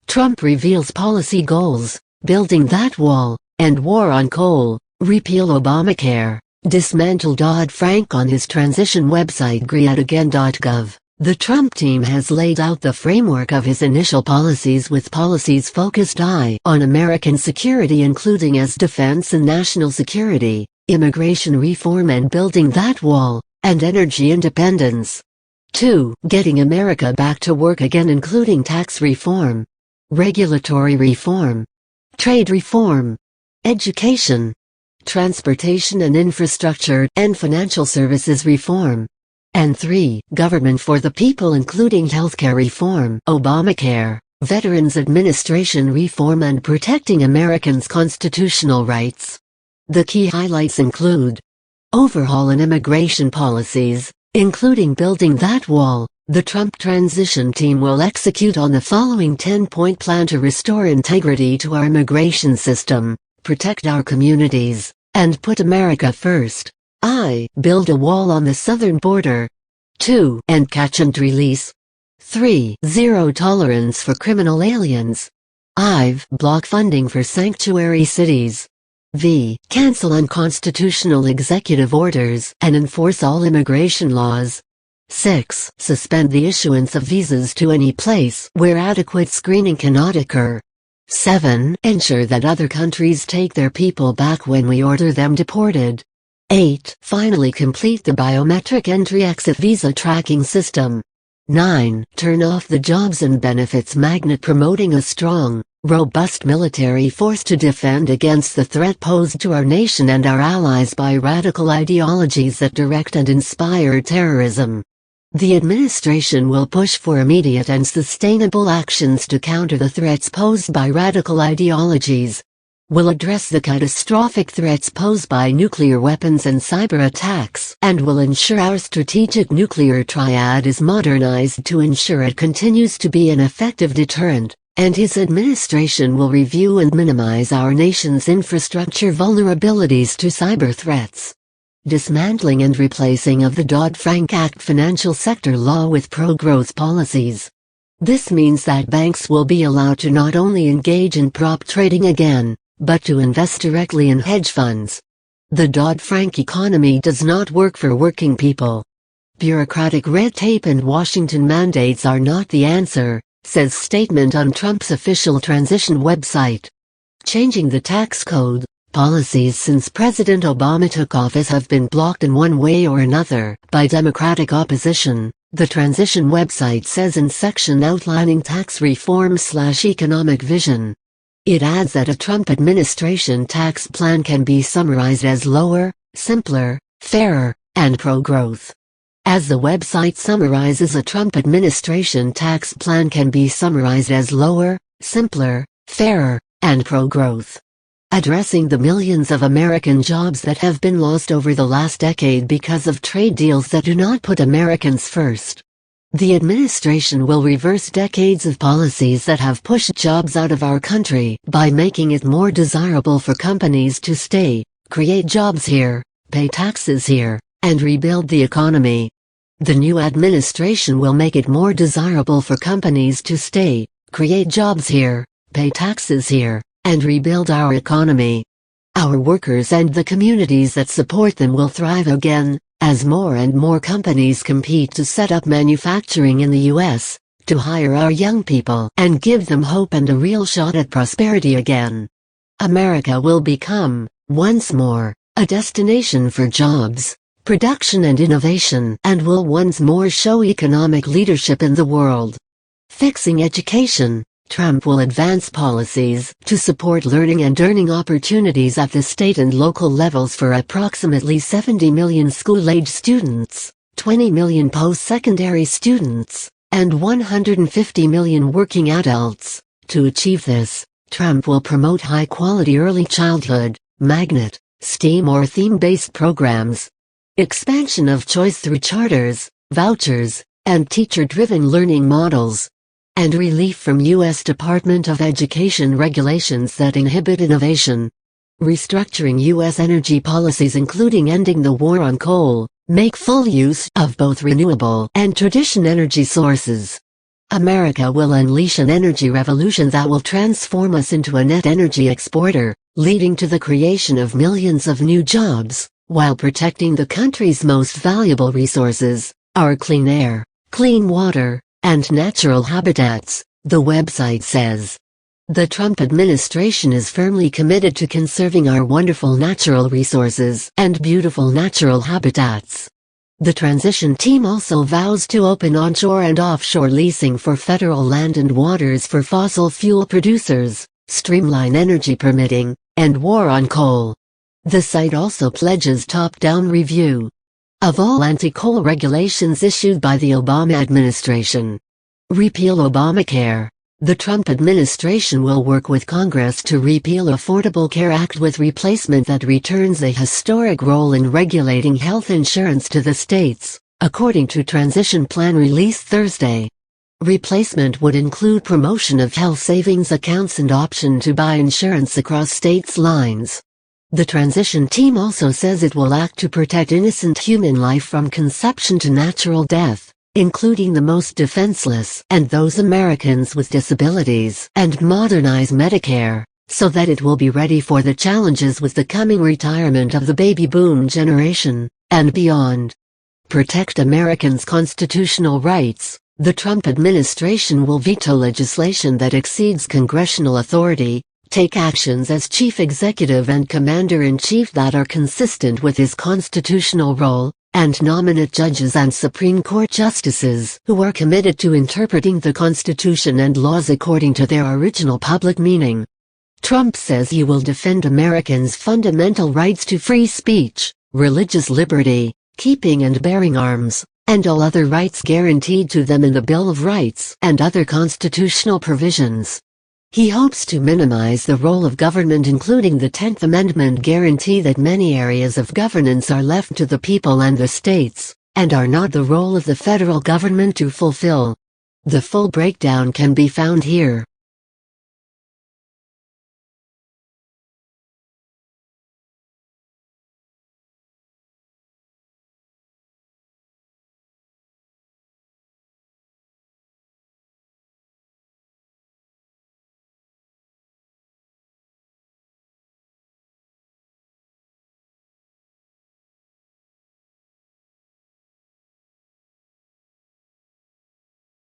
Trump reveals policy goals, building that wall, and war on coal, repeal Obamacare, dismantle Dodd-Frank. On his transition website greatagain.gov, the Trump team has laid out the framework of his initial policies, with policies focused on American security, including as defense and national security, immigration reform and building that wall, and energy independence. 2. Getting America back to work again, including tax reform, regulatory reform, trade reform, education, transportation and infrastructure, and financial services reform. And 3. Government for the people, including healthcare reform, Obamacare, Veterans Administration reform and protecting Americans' constitutional rights. The key highlights include overhaul in immigration policies, including building that wall. The Trump transition team will execute on the following 10-point plan to restore integrity to our immigration system, protect our communities, and put America first. I. Build a wall on the southern border. 2. End catch and release. 3. Zero tolerance for criminal aliens. I. Block funding for sanctuary cities. V. Cancel unconstitutional executive orders and enforce all immigration laws. 6. Suspend the issuance of visas to any place where adequate screening cannot occur. 7. Ensure that other countries take their people back when we order them deported. 8. Finally complete the biometric entry-exit visa tracking system. 9. Turn off the jobs and benefits magnet, promoting a strong, robust military force to defend against the threat posed to our nation and our allies by radical ideologies that direct and inspire terrorism. The administration will push for immediate and sustainable actions to counter the threats posed by radical ideologies. Will address the catastrophic threats posed by nuclear weapons and cyber attacks, and will ensure our strategic nuclear triad is modernized to ensure it continues to be an effective deterrent, and his administration will review and minimize our nation's infrastructure vulnerabilities to cyber threats. Dismantling and replacing of the Dodd-Frank Act financial sector law with pro-growth policies. This means that banks will be allowed to not only engage in prop trading again, but to invest directly in hedge funds. The Dodd-Frank economy does not work for working people. Bureaucratic red tape and Washington mandates are not the answer, says statement on Trump's official transition website. Changing the tax code. Policies since President Obama took office have been blocked in one way or another by Democratic opposition, the transition website says in section outlining tax reform/economic vision. It adds that a Trump administration tax plan can be summarized as lower, simpler, fairer, and pro-growth. As the website summarizes, a Trump administration tax plan can be summarized as lower, simpler, fairer, and pro-growth. Addressing the millions of American jobs that have been lost over the last decade because of trade deals that do not put Americans first. The administration will reverse decades of policies that have pushed jobs out of our country by making it more desirable for companies to stay, create jobs here, pay taxes here, and rebuild the economy. The new administration will make it more desirable for companies to stay, create jobs here, pay taxes here, and rebuild our economy. Our workers and the communities that support them will thrive again, as more and more companies compete to set up manufacturing in the U.S., to hire our young people and give them hope and a real shot at prosperity again. America will become, once more, a destination for jobs, production and innovation, and will once more show economic leadership in the world. Fixing education. Trump will advance policies to support learning and earning opportunities at the state and local levels for approximately 70 million school-age students, 20 million post-secondary students, and 150 million working adults. To achieve this, Trump will promote high-quality early childhood, magnet, STEAM or theme-based programs, expansion of choice through charters, vouchers, and teacher-driven learning models, and relief from U.S. Department of Education regulations that inhibit innovation. Restructuring U.S. energy policies including ending the war on coal, make full use of both renewable and traditional energy sources. America will unleash an energy revolution that will transform us into a net energy exporter, leading to the creation of millions of new jobs, while protecting the country's most valuable resources, our clean air, clean water, and natural habitats, the website says. The Trump administration is firmly committed to conserving our wonderful natural resources and beautiful natural habitats. The transition team also vows to open onshore and offshore leasing for federal land and waters for fossil fuel producers, streamline energy permitting, and war on coal. The site also pledges top-down review of all anti-coal regulations issued by the Obama administration. Repeal Obamacare. The Trump administration will work with Congress to repeal Affordable Care Act with replacement that returns a historic role in regulating health insurance to the states, according to transition plan released Thursday. Replacement would include promotion of health savings accounts and option to buy insurance across states' lines. The transition team also says it will act to protect innocent human life from conception to natural death, including the most defenseless and those Americans with disabilities, and modernize Medicare, so that it will be ready for the challenges with the coming retirement of the baby boom generation, and beyond. Protect Americans' constitutional rights. The Trump administration will veto legislation that exceeds congressional authority, take actions as chief executive and commander-in-chief that are consistent with his constitutional role, and nominate judges and Supreme Court justices who are committed to interpreting the Constitution and laws according to their original public meaning. Trump says he will defend Americans' fundamental rights to free speech, religious liberty, keeping and bearing arms, and all other rights guaranteed to them in the Bill of Rights and other constitutional provisions. He hopes to minimize the role of government, including the 10th Amendment guarantee that many areas of governance are left to the people and the states, and are not the role of the federal government to fulfill. The full breakdown can be found here.